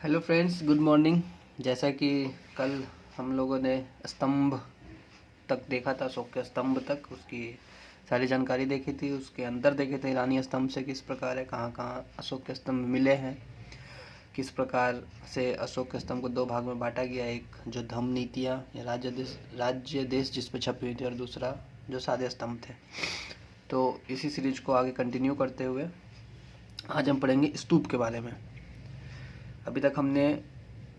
Hello friends, good morning. जैसा कि कल हम लोगों ने स्तंभ तक देखा था, अशोक के स्तंभ तक उसकी सारी जानकारी देखी थी। उसके अंदर देखे थे ईरानी स्तंभ से किस प्रकार है, कहाँ कहाँ अशोक के स्तंभ मिले हैं, किस प्रकार से अशोक के स्तंभ को दो भाग में बांटा गया। एक जो धम्म नीतियाँ या राज्य देश जिस पर छपी हुई थी, और दूसरा जो सादे स्तंभ थे। तो इसी सीरीज को आगे कंटिन्यू करते हुए आज हम पढ़ेंगे स्तूप के बारे में। अभी तक हमने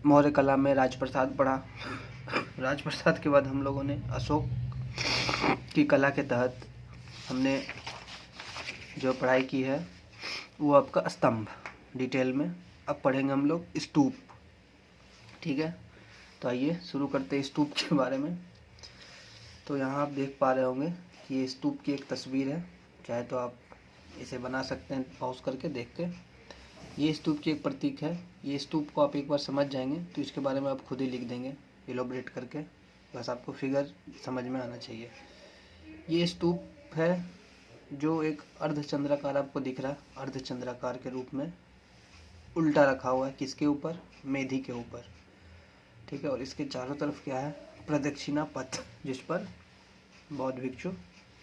मौर्य कला में राजप्रसाद पढ़ा। राजप्रसाद के बाद हम लोगों ने अशोक की कला के तहत हमने जो पढ़ाई की है वो आपका स्तंभ डिटेल में। अब पढ़ेंगे हम लोग स्तूप, ठीक है। तो आइए शुरू करते हैं स्तूप के बारे में। तो यहाँ आप देख पा रहे होंगे कि ये स्तूप की एक तस्वीर है। चाहे तो आप इसे बना सकते हैं पॉज करके देख के। ये स्तूप की एक प्रतीक है। ये स्तूप को आप एक बार समझ जाएंगे तो इसके बारे में आप खुद ही लिख देंगे इलोबरेट करके, बस आपको फिगर समझ में आना चाहिए। ये स्तूप है जो एक अर्धचंद्राकार आपको दिख रहा है, अर्धचंद्राकार के रूप में उल्टा रखा हुआ है। किसके ऊपर? मेधी के ऊपर, ठीक है। और इसके चारों तरफ क्या है? प्रदक्षिणा पथ, जिस पर बौद्ध भिक्षु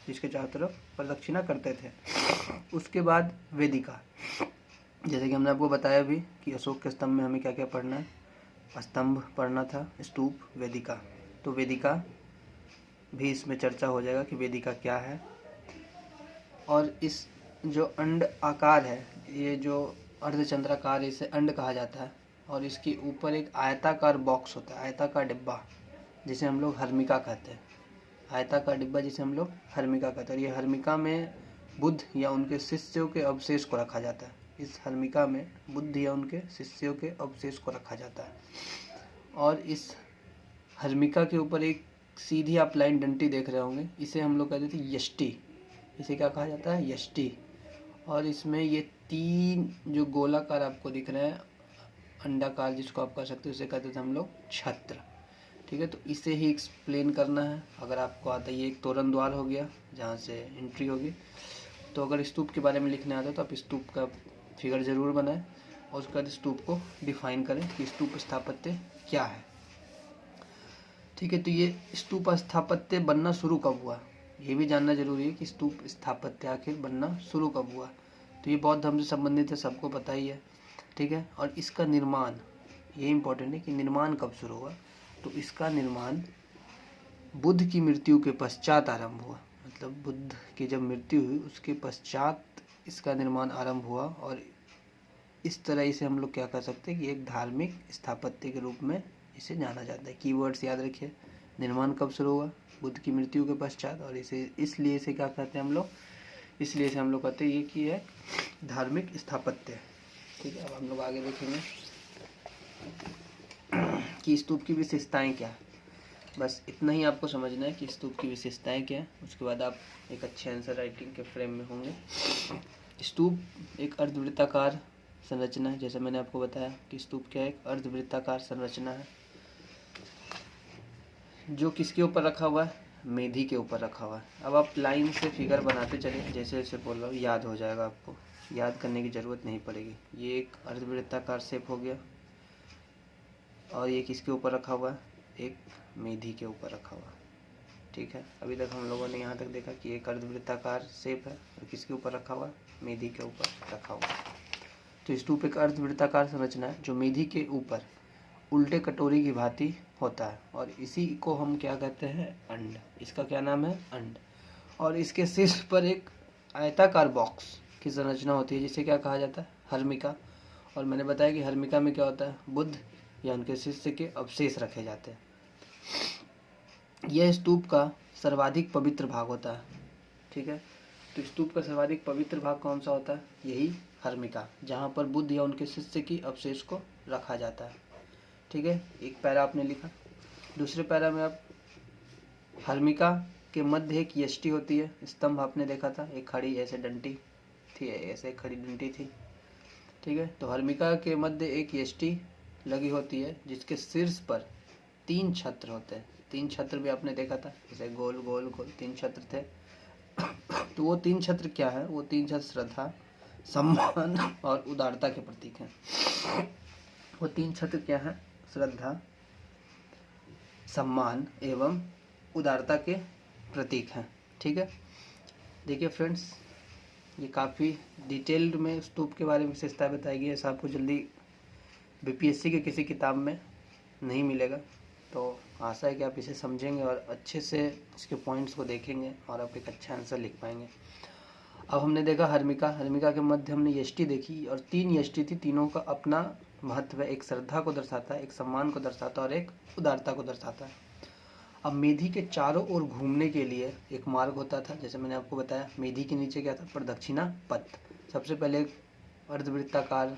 जिसके चारों तरफ प्रदक्षिणा करते थे। उसके बाद वेदिका, जैसे कि हमने आपको बताया भी कि अशोक के स्तंभ में हमें क्या क्या पढ़ना है। स्तंभ पढ़ना था, स्तूप, वेदिका। तो वेदिका भी इसमें चर्चा हो जाएगा कि वेदिका क्या है। और इस जो अंड आकार है, ये जो अर्धचंद्राकार, इसे अंड कहा जाता है। और इसके ऊपर एक आयताकार बॉक्स होता है, आयताकार डिब्बा, जिसे हम लोग हर्मिका कहते हैं। आयताकार डिब्बा जिसे हम लोग हर्मिका कहते हैं। और ये हर्मिका में बुद्ध या उनके शिष्यों के अवशेष को रखा जाता है। इस हर्मिका में बुद्ध या उनके शिष्यों के अवशेष को रखा जाता है। और इस हर्मिका के ऊपर एक सीधी आप लाइन डंटी देख रहे होंगे, इसे हम लोग कहते थे यष्टि। इसे क्या कहा जाता है? यष्टि। और इसमें ये तीन जो गोलाकार आपको दिख रहे हैं, अंडाकार जिसको आप कह सकते हो, उसे कहते थे हम लोग छत्र, ठीक है। तो इसे ही एक्सप्लेन करना है अगर आपको आता है। ये एक तोरण द्वार हो गया जहाँ से एंट्री होगी। तो अगर स्तूप के बारे में लिखने आता है तो आप स्तूप का फिगर ज़रूर बनाएं और उसके बाद स्तूप को डिफाइन करें कि स्तूप स्थापत्य क्या है, ठीक है। तो ये स्तूप स्थापत्य बनना शुरू कब हुआ, ये भी जानना जरूरी है कि स्तूप स्थापत्य आखिर बनना शुरू कब हुआ। तो ये बौद्ध धर्म से संबंधित है, सबको पता ही है, ठीक है। और इसका निर्माण, ये इम्पोर्टेंट है कि निर्माण कब शुरू हुआ। तो इसका निर्माण बुद्ध की मृत्यु के पश्चात आरंभ हुआ। मतलब बुद्ध की जब मृत्यु हुई उसके पश्चात इसका निर्माण आरंभ हुआ। और इस तरह इसे हम लोग क्या कर सकते हैं कि एक धार्मिक स्थापत्य के रूप में इसे जाना जाता है। कीवर्ड्स याद रखिए, निर्माण कब शुरू हुआ? बुद्ध की मृत्यु के पश्चात। और इसलिए इसे क्या कहते हैं हम लोग? इसलिए इसे हम लोग कहते हैं ये कि है धार्मिक स्थापत्य, ठीक है। अब हम लोग आगे देखेंगे कि स्तूप की विशेषताएं क्या है। बस इतना ही आपको समझना है कि स्तूप की विशेषताएं क्या है। उसके बाद आप एक अच्छे आंसर राइटिंग के फ्रेम में होंगे। स्तूप एक अर्धवृत्ताकार संरचना है, जैसे मैंने आपको बताया कि स्तूप क्या है, एक अर्धवृत्ताकार संरचना है जो किसके ऊपर रखा हुआ है? मेधी के ऊपर रखा हुआ है। अब आप लाइन से फिगर बनाते चलिए, जैसे जैसे बोल रहा हूँ याद हो जाएगा, आपको याद करने की ज़रूरत नहीं पड़ेगी। ये एक अर्धवृत्ताकार शेप हो गया और ये किसके ऊपर रखा हुआ है? एक मेधी के ऊपर रखा हुआ है, ठीक है। अभी तक हम लोगों ने यहाँ तक देखा कि एक अर्धवृत्ताकार शेप है और किसके ऊपर रखा हुआ है? मेधी के ऊपर रखा हुआ है। तो स्तूप एक अर्धवृत्ताकार संरचना है जो मेधी के ऊपर उल्टे कटोरी की भांति होता है। और इसी को हम क्या कहते हैं? अंड। इसका क्या नाम है? अंड। और इसके शीर्ष पर एक आयताकार बॉक्स की संरचना होती है जिसे क्या कहा जाता है? हर्मिका। और मैंने बताया कि हर्मिका में क्या होता है? बुद्ध या उनके शिष्य के अवशेष रखे जाते हैं। यह स्तूप का सर्वाधिक पवित्र भाग होता है, ठीक है। तो स्तूप का सर्वाधिक पवित्र भाग कौन सा होता है? यही हर्मिका, जहाँ पर बुद्ध या उनके शिष्य की अवशेष को रखा जाता है, ठीक है। एक पैरा आपने लिखा। दूसरे पैरा में आप हर्मिका के मध्य एक यष्टि होती है, स्तंभ आपने देखा था, एक खड़ी ऐसे डंटी थी, ऐसे खड़ी डंटी थी, ठीक है। तो हर्मिका के मध्य एक यष्टि लगी होती है जिसके शीर्ष पर 3 छत्र होते हैं। 3 छत्र भी आपने देखा था, जैसे गोल गोल गोल 3 छत्र थे। तो वो 3 छत्र क्या है? वो 3 छत्र श्रद्धा, सम्मान और उदारता के प्रतीक हैं। वो 3 छत्र क्या है? श्रद्धा, सम्मान एवं उदारता के प्रतीक हैं। ठीक है, देखिए फ्रेंड्स, ये काफ़ी डिटेल्ड में स्तूप के बारे में विशेषता बताई गई है। ऐसा आपको जल्दी बीपीएससी के किसी किताब में नहीं मिलेगा। तो आशा है कि आप इसे समझेंगे और अच्छे से इसके पॉइंट्स को देखेंगे और आप एक अच्छा आंसर लिख पाएंगे। अब हमने देखा हर्मिका के मध्य हमने यष्टि देखी और 3 यष्टि थी। तीनों का अपना महत्व है, एक श्रद्धा को दर्शाता है, एक सम्मान को दर्शाता है और एक उदारता को दर्शाता है। अब मेधी के चारों ओर घूमने के लिए एक मार्ग होता था। जैसे मैंने आपको बताया, मेधी के नीचे क्या था? प्रदक्षिणा पथ। सबसे पहले एक अर्धवृत्ताकार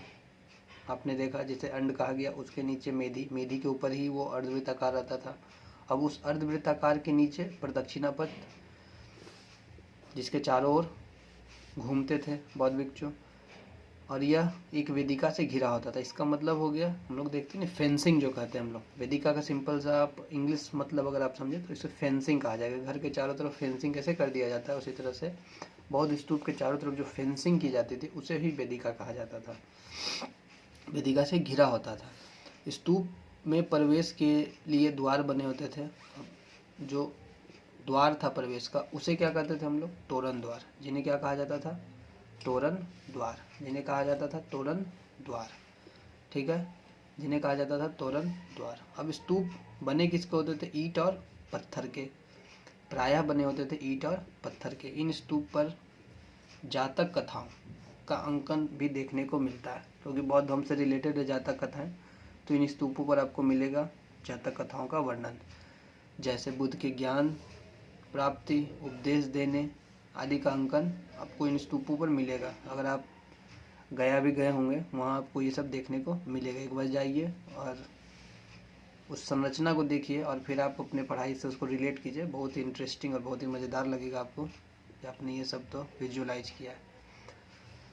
आपने देखा, जिसे अंड कहा गया, उसके नीचे मेधी, मेधी के ऊपर ही वो अर्धवृत्ताकार रहता था। अब उस अर्धवृत्ताकार के नीचे प्रदक्षिणा पथ, जिसके चारों ओर घूमते थे बौद्ध भिक्षु, और यह एक वेदिका से घिरा होता था। इसका मतलब हो गया, हम लोग देखते हैं ना, फेंसिंग जो कहते हैं हम लोग। वेदिका का सिंपल सा आप इंग्लिश मतलब अगर आप समझे तो इसे फेंसिंग कहा जाएगा। घर के चारों तरफ फेंसिंग कैसे कर दिया जाता है, उसी तरह से बौद्ध स्तूप के चारों तरफ जो फेंसिंग की जाती थी उसे ही वेदिका कहा जाता था। वेदिका से घिरा होता था। स्तूप में प्रवेश के लिए द्वार बने होते थे। जो द्वार था प्रवेश का, उसे क्या कहते थे हम लोग? तोरण द्वार। जिन्हें क्या कहा जाता था? तोरण द्वार। जिन्हें कहा जाता था तोरण द्वार। ठीक है, जिन्हें कहा जाता था तोरण द्वार। अब स्तूप बने किसके होते थे? ईंट और पत्थर के। प्रायः बने होते थे ईंट और पत्थर के। इन स्तूप पर जातक कथाओं का अंकन भी देखने को मिलता है, क्योंकि बौद्ध धर्म से रिलेटेड है जातक कथाएं। तो इन स्तूपों पर आपको मिलेगा जातक कथाओं का वर्णन, जैसे बुद्ध के ज्ञान प्राप्ति, उपदेश देने आदि का अंकन आपको इन स्तूपों पर मिलेगा। अगर आप गया भी गए होंगे, वहाँ आपको ये सब देखने को मिलेगा। एक बार जाइए और उस संरचना को देखिए और फिर आप अपने पढ़ाई से उसको रिलेट कीजिए। बहुत ही इंटरेस्टिंग और बहुत ही मज़ेदार लगेगा आपको कि आपने ये सब तो विजुअलाइज किया है।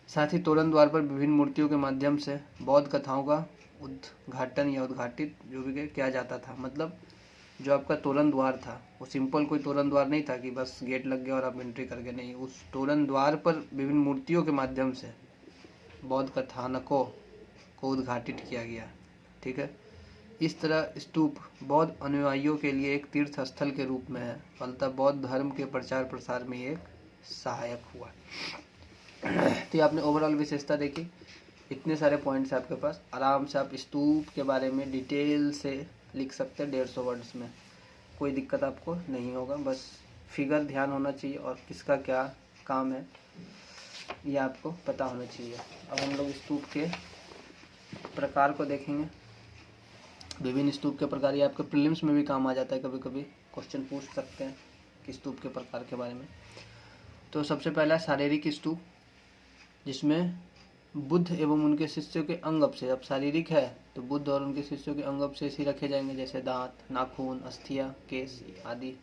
साथ ही तोरण द्वार पर विभिन्न मूर्तियों के माध्यम से बौद्ध कथाओं का उद्घाटन या उद्घाटित जो भी किया जाता था। मतलब जो आपका तोरण द्वार था वो सिंपल कोई तोरण द्वार नहीं था कि बस गेट लग गया और आप एंट्री कर गए, नहीं। उस तोरण द्वार पर विभिन्न मूर्तियों के माध्यम से बौद्ध कथानकों को उद्घाटित किया गया। ठीक है, इस तरह स्तूप बौद्ध अनुयायियों के लिए एक तीर्थ स्थल के रूप में है, फलतः बौद्ध धर्म के प्रचार प्रसार में एक सहायक हुआ। तो आपने ओवरऑल विशेषता देखी, इतने सारे पॉइंट्स आपके पास। आराम से आप स्तूप के बारे में डिटेल से लिख सकते हैं 150 वर्ड्स में, कोई दिक्कत आपको नहीं होगा। बस फिगर ध्यान होना चाहिए और किसका क्या काम है ये आपको पता होना चाहिए। अब हम लोग स्तूप के प्रकार को देखेंगे। विभिन्न स्तूप के प्रकार, ये आपके प्रीलिम्स में भी काम आ जाता है, कभी कभी क्वेश्चन पूछ सकते हैं कि स्तूप के प्रकार के बारे में। तो सबसे पहला शारीरिक स्तूप, जिसमें बुद्ध एवं उनके शिष्यों के अंग अवशेष, अब शारीरिक है तो बुद्ध और उनके शिष्यों के अंग अवशेष ही रखे जाएंगे, जैसे दांत, नाखून, अस्थियां, केश आदि।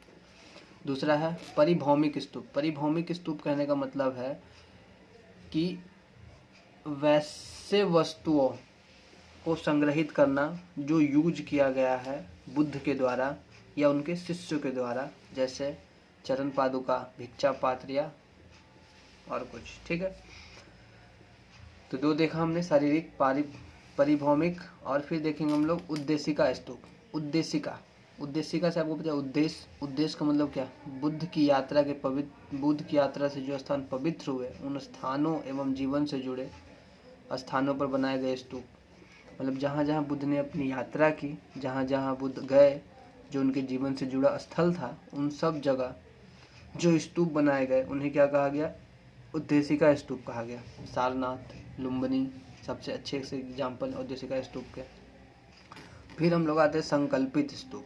दूसरा है परिभौमिक स्तूप। परिभौमिक स्तूप कहने का मतलब है कि वैसे वस्तुओं को संग्रहित करना जो यूज किया गया है बुद्ध के द्वारा या उनके शिष्यों के द्वारा, जैसे चरण पादुका, भिक्षा पात्र या और कुछ। ठीक है, तो दो देखा हमने, शारीरिक, परिभौमिक, और फिर देखेंगे हम लोग उद्देशिका स्तूप। उद्देशिका से आपको पता है उद्देश्य का मतलब क्या? बुद्ध की यात्रा से जो स्थान पवित्र हुए उन स्थानों एवं जीवन से जुड़े स्थानों पर बनाए गए स्तूप। मतलब जहाँ जहाँ बुद्ध ने अपनी यात्रा की, जहाँ जहाँ बुद्ध गए, जो उनके जीवन से जुड़ा स्थल था, उन सब जगह जो स्तूप बनाए गए उन्हें क्या कहा गया? उद्देशिका स्तूप कहा गया। सारनाथ, लुम्बिनी सबसे अच्छे से एग्जाम्पल उद्देशिका स्तूप के। फिर हम लोग आते हैं संकल्पित स्तूप।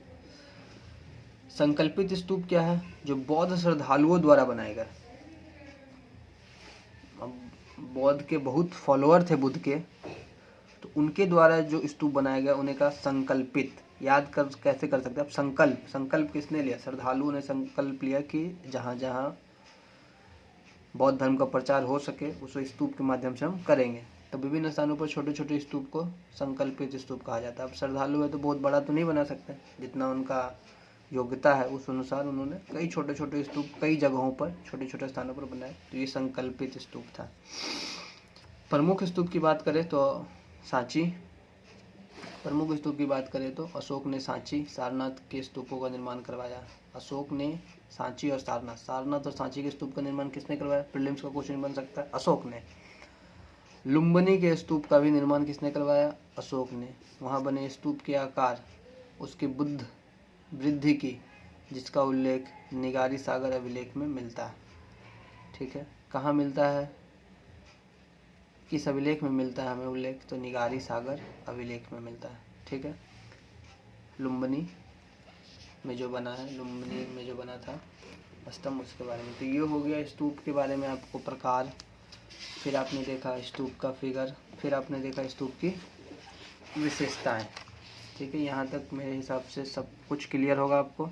संकल्पित स्तूप क्या है? जो बौद्ध श्रद्धालुओं द्वारा बनाए गए। बौद्ध के बहुत फॉलोअर थे बुद्ध के, तो उनके द्वारा जो स्तूप बनाया गया उन्हें कहा संकल्पित। याद कर कैसे कर सकते हैं आप? संकल्प किसने लिया? श्रद्धालुओं ने संकल्प लिया कि जहाँ जहाँ बौद्ध धर्म का प्रचार हो सके उस स्तूप के माध्यम से हम करेंगे। तो विभिन्न स्थानों पर छोटे छोटे स्तूप को संकल्पित स्तूप कहा जाता है। अब श्रद्धालु है तो बहुत बड़ा तो नहीं बना सकते, जितना उनका योग्यता है उस अनुसार उन्होंने कई छोटे छोटे स्तूप कई जगहों पर छोटे छोटे स्थानों पर बनाए, तो ये संकल्पित स्तूप था। प्रमुख स्तूप की बात करें तो सांची, प्रमुख स्तूप की बात करें तो अशोक ने सांची सारनाथ के स्तूपों का निर्माण करवाया। अशोक ने सांची और सारनाथ और सांची के स्तूप का निर्माण किसने करवाया? प्रीलिम्स का क्वेश्चन बन सकता है, अशोक ने। लुम्बिनी के स्तूप का भी निर्माण किसने करवाया? अशोक ने। वहाँ बने स्तूप के आकार, उसकी बुद्ध वृद्धि की, जिसका उल्लेख निगारी सागर अभिलेख में मिलता है। ठीक है, कहाँ मिलता है, किस अभिलेख में मिलता है हमें उल्लेख? तो निगारी सागर अभिलेख में मिलता है। ठीक है, लुम्बिनी में जो बना है, लुम्बिनी में जो बना था स्तंभ, उसके बारे में। तो ये हो गया स्तूप के बारे में आपको प्रकार। फिर आपने देखा स्तूप का फिगर, फिर आपने देखा स्तूप की विशेषताएं। ठीक है, यहाँ तक मेरे हिसाब से सब कुछ क्लियर होगा आपको।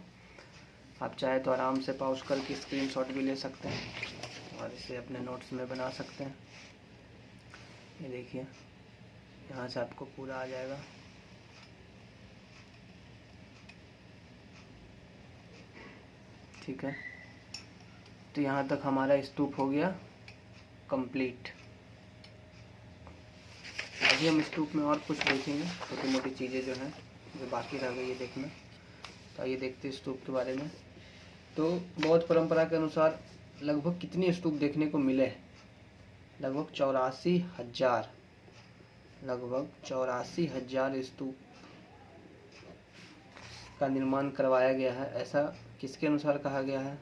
आप चाहे तो आराम से पॉज करके स्क्रीनशॉट भी ले सकते हैं और इसे अपने नोट्स में बना सकते हैं। ये देखिए, यहाँ से आपको पूरा आ जाएगा। ठीक है, तो यहाँ तक हमारा स्तूप हो गया कंप्लीट। अभी हम स्तूप में और कुछ देखेंगे, छोटी मोटी चीज़ें जो हैं जो बाकी रह गई है देखना। तो आइए देखते हैं स्तूप के बारे में। तो बौद्ध परंपरा के अनुसार लगभग कितने स्तूप देखने को मिले? लगभग 84,000, लगभग 84,000 स्तूप का निर्माण करवाया गया है। ऐसा किसके अनुसार कहा गया है?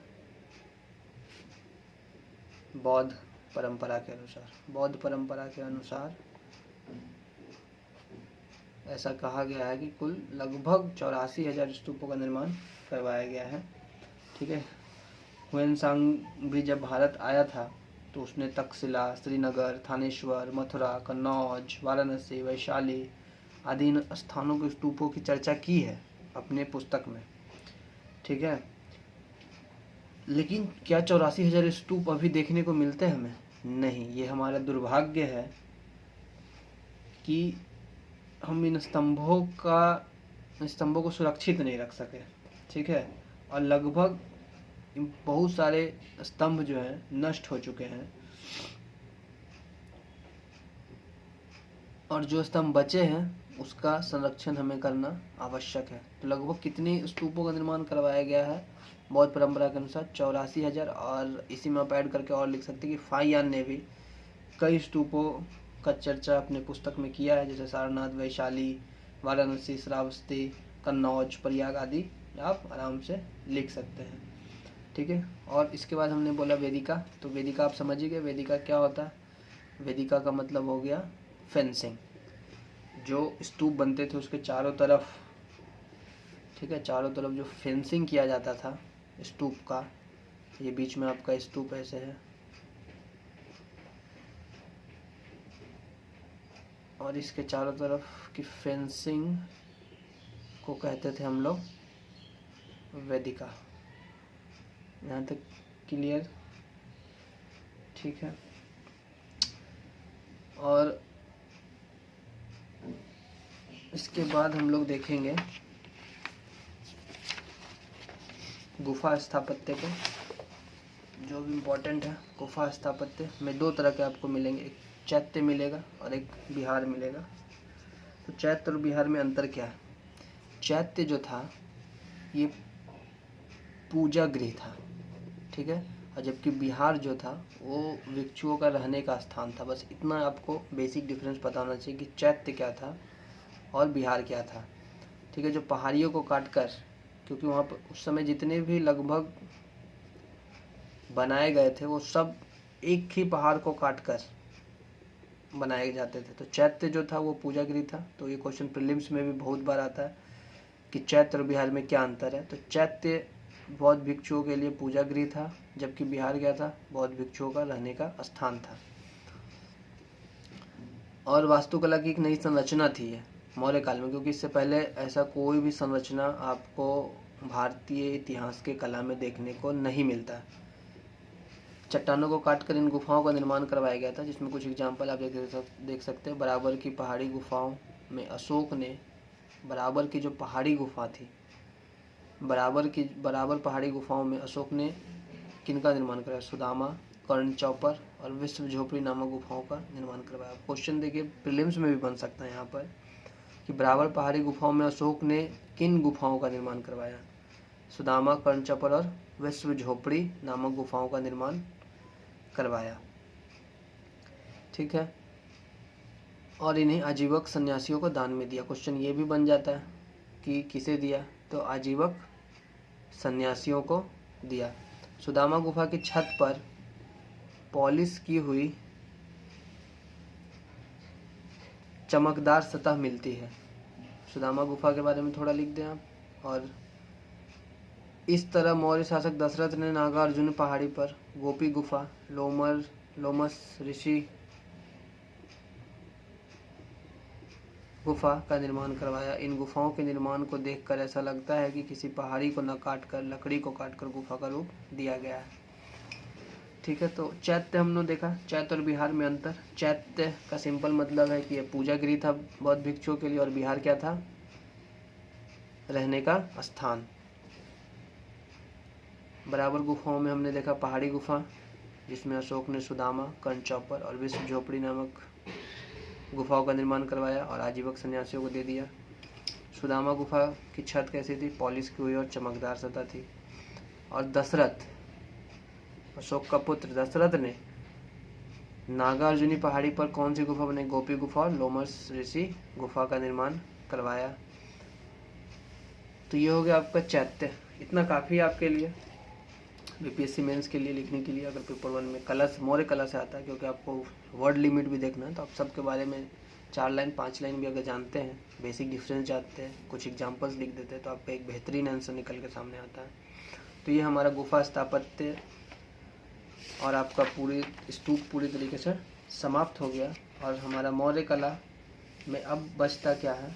बौद्ध परंपरा के अनुसार। बौद्ध परंपरा के अनुसार ऐसा कहा गया है कि कुल लगभग 84,000 स्तूपों का निर्माण करवाया गया है। ठीक है, हुएनसांग भी जब भारत आया था तो उसने तक्षशिला, श्रीनगर, थानेश्वर, मथुरा, कन्नौज, वाराणसी, वैशाली आदि इन स्थानों के स्तूपों की चर्चा की है अपने पुस्तक में। ठीक है, लेकिन क्या 84,000 स्तूप अभी देखने को मिलते हैं हमें? नहीं। ये हमारा दुर्भाग्य है कि हम इन स्तंभों को सुरक्षित नहीं रख सके। ठीक है, और लगभग बहुत सारे स्तंभ जो हैं नष्ट हो चुके हैं, और जो स्तंभ बचे हैं उसका संरक्षण हमें करना आवश्यक है। तो लगभग कितने स्तूपों का निर्माण करवाया गया है बौद्ध परंपरा के अनुसार? 84,000। और इसी में आप ऐड करके और लिख सकते हैं कि फाहियान ने भी कई स्तूपों का चर्चा अपने पुस्तक में किया है, जैसे सारनाथ, वैशाली, वाराणसी, श्रावस्ती, कन्नौज, प्रयाग आदि आप आराम से लिख सकते हैं। ठीक है, और इसके बाद हमने बोला वेदिका। तो वेदिका आप समझ ही गए, वेदिका क्या होता है? वेदिका का मतलब हो गया फेंसिंग। जो स्तूप बनते थे उसके चारों तरफ, ठीक है, चारों तरफ जो फेंसिंग किया जाता था स्तूप का। ये बीच में आपका स्तूप ऐसे है, और इसके चारों तरफ की फेंसिंग को कहते थे हम लोग वेदिका। यहाँ तक क्लियर? ठीक है, और इसके बाद हम लोग देखेंगे गुफा स्थापत्य को, जो भी इम्पोर्टेंट है। गुफा स्थापत्य में दो तरह के आपको मिलेंगे, एक चैत्य मिलेगा और एक विहार मिलेगा। तो चैत्य और विहार में अंतर क्या है? चैत्य जो था ये पूजा गृह था, ठीक है, और जबकि विहार जो था वो भिक्षुओं का रहने का स्थान था। बस इतना आपको बेसिक डिफरेंस पता होना चाहिए कि चैत्य क्या था और विहार क्या था। ठीक है, जो पहाड़ियों को काटकर, क्योंकि वहाँ पर उस समय जितने भी लगभग बनाए गए थे वो सब एक ही पहाड़ को काटकर बनाए जाते थे। तो चैत्य जो था वो पूजा गृह था। तो ये क्वेश्चन प्रीलिम्स में भी बहुत बार आता है कि चैत्य और विहार में क्या अंतर है। तो चैत्य बौद्ध भिक्षुओं के लिए पूजा गृह था, जबकि विहार क्या था? बौद्ध भिक्षुओं का रहने का स्थान था। और वास्तुकला की एक नई संरचना थी ये मौर्य काल में, क्योंकि इससे पहले ऐसा कोई भी संरचना आपको भारतीय इतिहास के कला में देखने को नहीं मिलता। चट्टानों को काटकर इन गुफाओं का निर्माण करवाया गया था, जिसमें कुछ एग्जाम्पल आप देख सकते हैं। बराबर की पहाड़ी गुफाओं में अशोक ने बराबर की जो पहाड़ी गुफा थी, बराबर पहाड़ी गुफाओं में अशोक ने किनका निर्माण कराया? सुदामा, कर्ण चौपर और विश्व झोपड़ी नामक गुफाओं का निर्माण करवाया। क्वेश्चन देखिए प्रीलिम्स में भी बन सकता है यहाँ पर कि ब्रावर पहाड़ी गुफाओं में अशोक ने किन गुफाओं का निर्माण करवाया? सुदामा, कर्णचपर और विश्व झोपड़ी नामक गुफाओं का निर्माण करवाया। ठीक है, और इन्हें आजीवक सन्यासियों को दान में दिया। क्वेश्चन ये भी बन जाता है कि किसे दिया, तो आजीवक सन्यासियों को दिया। सुदामा गुफा की छत पर पॉलिश की हुई चमकदार सतह मिलती है। सुदामा गुफा के बारे में थोड़ा लिख दें आप। और इस तरह मौर्य शासक दशरथ ने नागार्जुन पहाड़ी पर गोपी गुफा, लोमस ऋषि गुफा का निर्माण करवाया। इन गुफाओं के निर्माण को देखकर ऐसा लगता है कि किसी पहाड़ी को न काटकर लकड़ी को काटकर गुफा का रूप दिया गया है। ठीक है, तो चैत्य हमने देखा, चैत्य और बिहार में अंतर। चैत्य का सिंपल मतलब है कि यह पूजा गृह था बौद्ध भिक्षुओं के लिए, और बिहार क्या था? रहने का स्थान। बराबर गुफाओं में हमने देखा पहाड़ी गुफा, जिसमें अशोक ने सुदामा, कर्णचौपर और विश्व झोपड़ी नामक गुफाओं का निर्माण करवाया और आजीवक सन्यासियों को दे दिया। सुदामा गुफा की छत कैसी थी? पॉलिश की हुई और चमकदार सतह थी। और दशरथ, अशोक का पुत्र दशरथ ने नागार्जुनी पहाड़ी पर कौन सी गुफा बनाई? गोपी गुफा और लोमस ऋषि गुफा का निर्माण करवाया। तो ये हो गया आपका चैत्य। इतना काफ़ी है आपके लिए, बीपीएससी मेंस के लिए लिखने के लिए। अगर पेपर 1 में कलश, मौर्य कला से आता है, क्योंकि आपको वर्ड लिमिट भी देखना है, तो आप सबके बारे में 4 लाइन 5 लाइन भी अगर जानते हैं, बेसिक डिफरेंस जानते हैं, कुछ एग्जांपल्स लिख देते हैं, तो आपका एक बेहतरीन आंसर निकल के सामने आता है। तो ये हमारा गुफा स्थापत्य और आपका पूरी स्तूप पूरी तरीके से समाप्त हो गया। और हमारा मौर्य कला में अब बचता क्या है?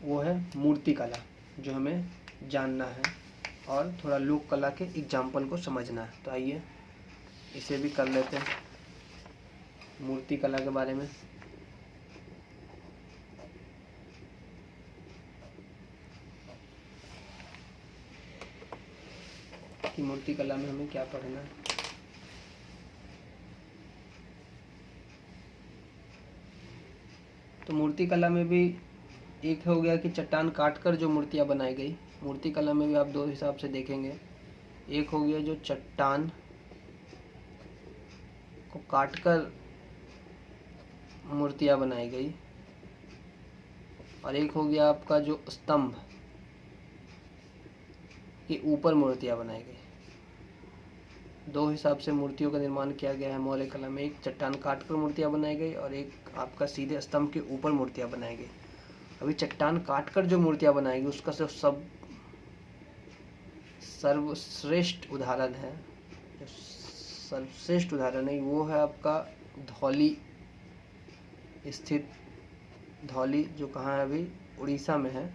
वो है मूर्ति कला, जो हमें जानना है और थोड़ा लोक कला के एग्जाम्पल को समझना है। तो आइए इसे भी कर लेते हैं, मूर्ति कला के बारे में। कि मूर्ति कला में हमें क्या पढ़ना है। तो मूर्ति कला में भी एक हो गया कि चट्टान काटकर जो मूर्तियां बनाई गई। मूर्ति कला में भी आप 2 हिसाब से देखेंगे। एक हो गया जो चट्टान को काटकर मूर्तियां बनाई गई, और एक हो गया आपका जो स्तंभ के ऊपर मूर्तियां बनाई गई। 2 हिसाब से मूर्तियों का निर्माण किया गया है मौर्य कला में। एक चट्टान काटकर मूर्तियां बनाई गई और एक आपका सीधे स्तंभ के ऊपर मूर्तियां बनाई गई। अभी चट्टान काटकर जो मूर्तियां बनाएगी उसका सब सर्वश्रेष्ठ उदाहरण है, सर्वश्रेष्ठ उदाहरण है वो है आपका धौली स्थित, धौली जो कहाँ है? अभी उड़ीसा में है।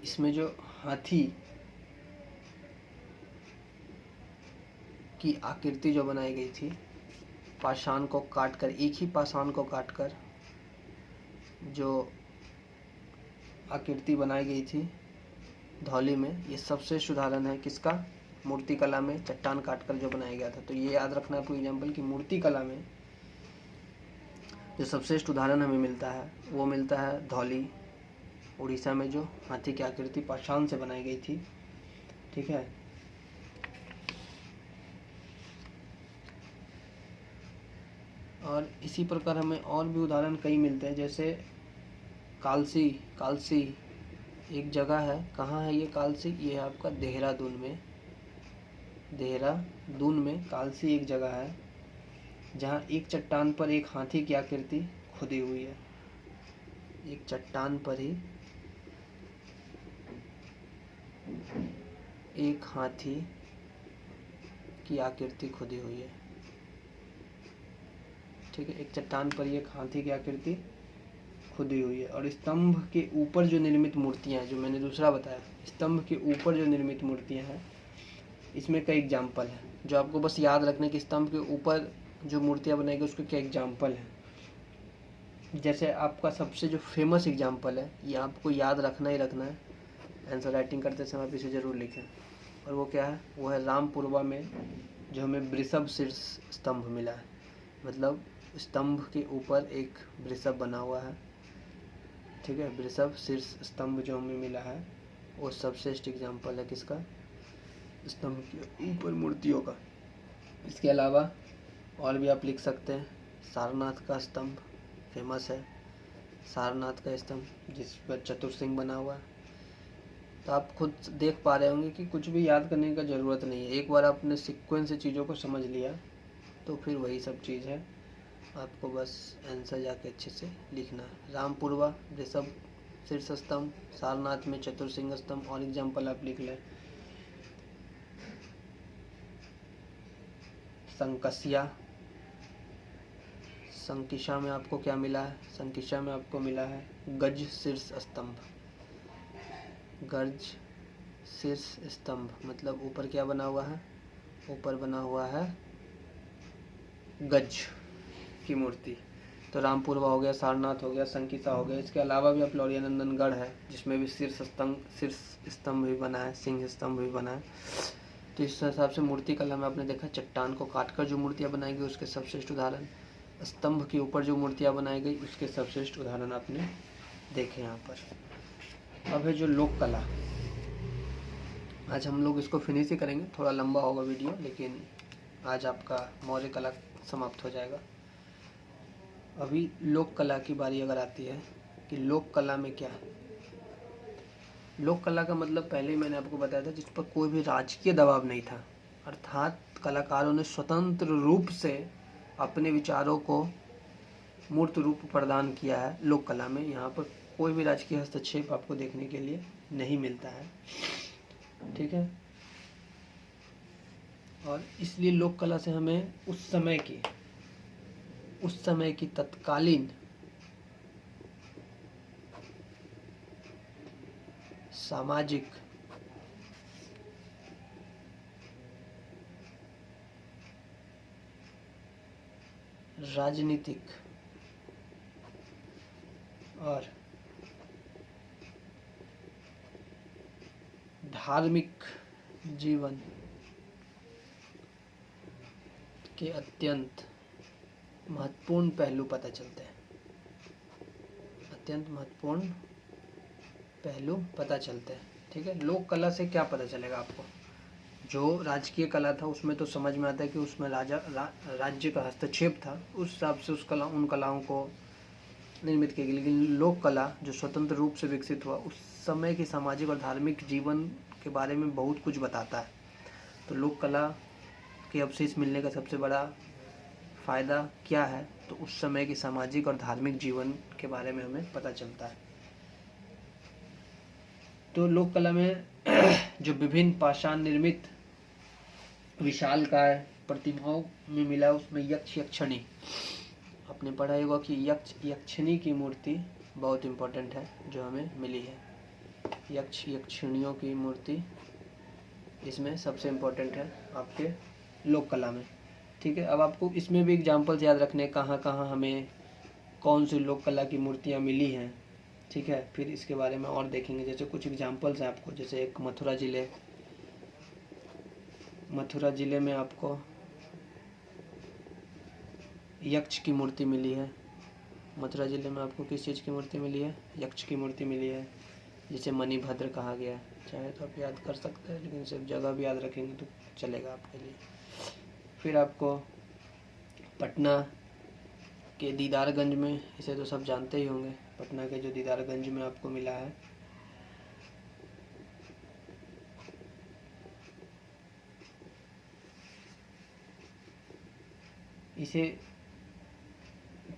इसमें जो हाथी की आकृति जो बनाई गई थी, पाषाण को काटकर, एक ही पाषाण को काटकर जो आकृति बनाई गई थी धौली में, ये सबसे उदाहरण है किसका? मूर्ति कला में चट्टान काटकर जो बनाया गया था। तो ये याद रखना आपको एग्जाम्पल कि मूर्ति कला में जो सबसे उदाहरण हमें मिलता है वो मिलता है धौली उड़ीसा में, जो हाथी की आकृति पाषाण से बनाई गई थी। ठीक है, और इसी प्रकार हमें और भी उदाहरण कई मिलते हैं, जैसे कालसी। कालसी एक जगह है, कहाँ है ये कालसी? ये है आपका देहरादून में। देहरादून में कालसी एक जगह है जहाँ एक चट्टान पर एक हाथी की आकृति खुदी हुई है। एक चट्टान पर ही एक हाथी की आकृति खुदी हुई है। ठीक है, एक चट्टान पर एक हाथी की आकृति खुदी हुई है। और स्तंभ के ऊपर जो निर्मित मूर्तियां हैं, जो मैंने दूसरा बताया, स्तंभ के ऊपर जो निर्मित मूर्तियां हैं, इसमें कई एग्जाम्पल है जो आपको बस याद रखने की स्तंभ के ऊपर जो मूर्तियां बनाएगी उसके क्या एग्जाम्पल है। जैसे आपका सबसे जो फेमस एग्जाम्पल है, ये आपको याद रखना ही रखना है, आंसर राइटिंग करते समय आप इसे जरूर लिखें। और वो क्या है? वो है रामपुरवा में जो हमें वृषभ शीर्ष स्तंभ मिला है। मतलब स्तंभ के ऊपर एक वृषभ बना हुआ है, ठीक है। वृषभ शीर्ष स्तंभ जो हमें मिला है वो सबश्रेष्ठ एग्जाम्पल है किसका, स्तंभ के ऊपर मूर्तियों का। इसके अलावा और भी आप लिख सकते हैं, सारनाथ का स्तंभ फेमस है, सारनाथ का स्तंभ जिस पर चतुर्सिंह बना हुआ है। तो आप खुद देख पा रहे होंगे कि कुछ भी याद करने का ज़रूरत नहीं है, एक बार आपने सीक्वेंस से चीज़ों को समझ लिया तो फिर वही सब चीज़ है, आपको बस आंसर जाके अच्छे से लिखना है। रामपुरवा वृषभ शीर्ष स्तंभ, सारनाथ में चतुर्सिंह स्तंभ, और एग्जाम्पल आप लिख लें। संकसिया, संकिशा में आपको क्या मिला है, संकिशा में आपको मिला है गज शीर्ष स्तंभ, गज शीर्ष स्तंभ मतलब ऊपर क्या बना हुआ है, ऊपर बना हुआ है गज की मूर्ति। तो रामपुरवा हो गया, सारनाथ हो गया, संकिसा हो गया। इसके अलावा भी आप लौरियानंदनगढ़ है जिसमें भी शीर्ष स्तंभ भी बना है, सिंह स्तंभ भी बना है। तो इस हिसाब से मूर्ति कला में आपने देखा चट्टान को काटकर जो मूर्तियाँ बनाई गई उसके सबश्रेष्ठ उदाहरण, स्तंभ के ऊपर जो मूर्तियाँ बनाई गई उसके सबश्रेष्ठ उदाहरण आपने देखे यहाँ पर। अब है जो लोक कला, आज हम लोग इसको फिनिश ही करेंगे, थोड़ा लंबा होगा वीडियो, लेकिन आज आपका मौर्य कला समाप्त हो जाएगा। अभी लोक कला की बारी अगर आती है कि लोक कला में क्या है। लोक कला का मतलब पहले ही मैंने आपको बताया था, जिस पर कोई भी राजकीय दबाव नहीं था, अर्थात कलाकारों ने स्वतंत्र रूप से अपने विचारों को मूर्त रूप प्रदान किया है लोक कला में। यहाँ पर कोई भी राजकीय हस्तक्षेप आपको देखने के लिए नहीं मिलता है, ठीक है। और इसलिए लोक कला से हमें उस समय की तत्कालीन सामाजिक, राजनीतिक और धार्मिक जीवन के अत्यंत महत्वपूर्ण पहलू पता चलते हैं, अत्यंत महत्वपूर्ण पहलू पता चलते हैं, ठीक है। लोक कला से क्या पता चलेगा आपको, जो राजकीय कला था उसमें तो समझ में आता है कि उसमें राज्य का हस्तक्षेप था, उस हिसाब से उन कलाओं को निर्मित की गई। लेकिन लोक कला जो स्वतंत्र रूप से विकसित हुआ उस समय के सामाजिक और धार्मिक जीवन के बारे में बहुत कुछ बताता है। तो लोक कला के अवशेष मिलने का सबसे बड़ा फ़ायदा क्या है, तो उस समय के सामाजिक और धार्मिक जीवन के बारे में हमें पता चलता है। तो लोक कला में जो विभिन्न पाषाण निर्मित विशालकाय प्रतिमाओं में मिला, उसमें यक्ष यक्षिणी, आपने पढ़ा होगा कि यक्ष यक्षिणी की मूर्ति बहुत इम्पोर्टेंट है जो हमें मिली है। यक्ष यक्षिणियों की मूर्ति इसमें सबसे इम्पोर्टेंट है आपके लोक कला में, ठीक है। अब आपको इसमें भी एग्जाम्पल्स याद रखने कहाँ कहाँ हमें कौन सी लोक कला की मूर्तियाँ मिली हैं, ठीक है। फिर इसके बारे में और देखेंगे, जैसे कुछ एग्जाम्पल्स हैं आपको, जैसे एक मथुरा ज़िले में आपको यक्ष की मूर्ति मिली है। मथुरा ज़िले में आपको किस चीज़ की मूर्ति मिली है, यक्ष की मूर्ति मिली है, जिसे मणिभद्र कहा गया है। चाहे तो आप याद कर सकते हैं, लेकिन सिर्फ जगह भी याद रखेंगे तो चलेगा आपके लिए। फिर आपको पटना के दीदारगंज में, इसे तो सब जानते ही होंगे, पटना के जो दीदारगंज में आपको मिला है इसे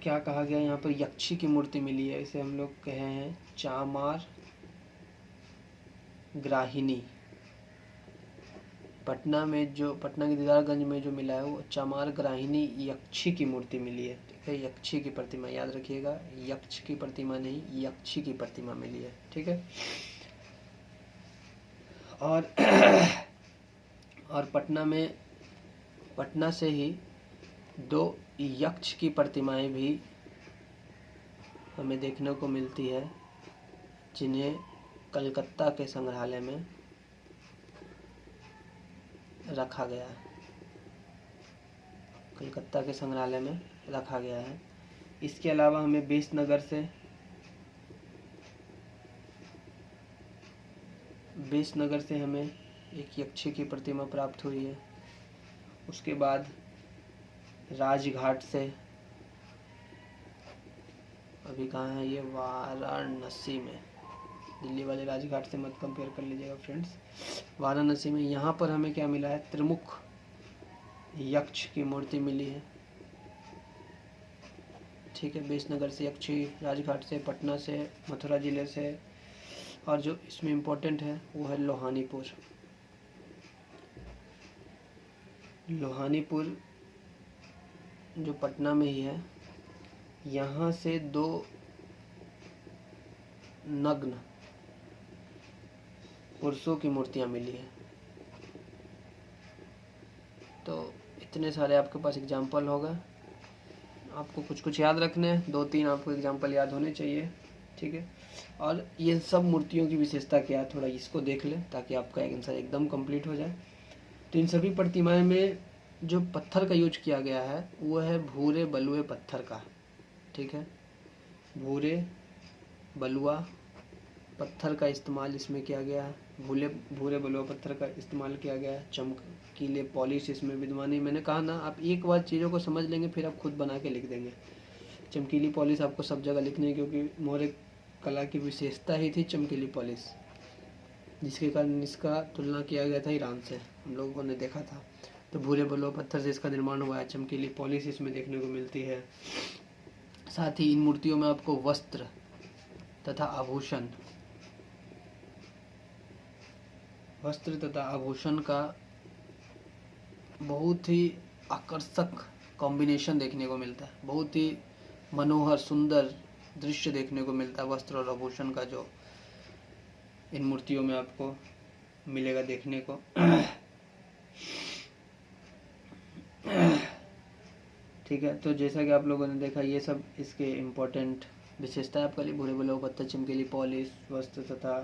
क्या कहा गया, यहाँ पर यक्षी की मूर्ति मिली है, इसे हम लोग कहे हैं चामार ग्राहिनी। पटना के दीदारगंज में जो मिला है वो चामार ग्राहिनी यक्षी की मूर्ति मिली है, ठीक है। यक्षी की प्रतिमा याद रखिएगा, यक्ष की प्रतिमा नहीं, यक्षी की प्रतिमा मिली है, ठीक है। और पटना से ही 2 यक्ष की प्रतिमाएं भी हमें देखने को मिलती है, जिन्हें कलकत्ता के संग्रहालय में रखा गया है। कलकत्ता के संग्रहालय में रखा गया है। इसके अलावा हमें बेसनगर से हमें एक यक्षी की प्रतिमा प्राप्त हुई है। उसके बाद राजघाट से, अभी कहाँ है ये, वाराणसी में, दिल्ली वाले राजघाट से मत कंपेयर कर लीजिएगा फ्रेंड्स, वाराणसी में। यहाँ पर हमें क्या मिला है, त्रिमुख यक्ष की मूर्ति मिली है। ठीक है, बेसनगर से यक्षी, राजघाट से, पटना से, मथुरा जिले से, और जो इसमें इम्पोर्टेंट है वो है लोहानीपुर। लोहानीपुर जो पटना में ही है, यहाँ से 2 नग्न पुरुषों की मूर्तियाँ मिली है। तो इतने सारे आपके पास एग्जाम्पल होगा, आपको कुछ कुछ याद रखने हैं, 2-3 आपको एग्जाम्पल याद होने चाहिए। ठीक है, और ये सब मूर्तियों की विशेषता क्या है, थोड़ा इसको देख लें ताकि आपका एक आंसर एकदम कंप्लीट हो जाए। तो इन सभी प्रतिमाएं में जो पत्थर का यूज किया गया है वो है भूरे बलुए पत्थर का। ठीक है, भूरे बलुआ पत्थर का इस्तेमाल इसमें किया गया है, भूरे बलुआ पत्थर का इस्तेमाल किया गया है। चमकीले पॉलिश इसमें विद्यमान है। मैंने कहा ना, आप एक बार चीज़ों को समझ लेंगे फिर आप खुद बना के लिख देंगे। चमकीली पॉलिश आपको सब जगह लिखनी है, क्योंकि मौर्य कला की विशेषता ही थी चमकीली पॉलिश, जिसके कारण इसका तुलना किया गया था ईरान से, हम लोगों ने देखा था। तो भूरे बलुआ पत्थर से इसका निर्माण हुआ है, चमकीली पॉलिश इसमें देखने को मिलती है। साथ ही इन मूर्तियों में आपको वस्त्र तथा आभूषण का बहुत ही आकर्षक कॉम्बिनेशन देखने को मिलता है। बहुत ही मनोहर सुंदर दृश्य देखने को मिलता है वस्त्र और आभूषण का, जो इन मूर्तियों में आपको मिलेगा देखने को। ठीक है, तो जैसा कि आप लोगों ने देखा, ये सब इसके इम्पोर्टेंट विशेषता है आपके लिए। भूरे बलुआ पत्थर, चमकीली पॉलिश, वस्त्र तथा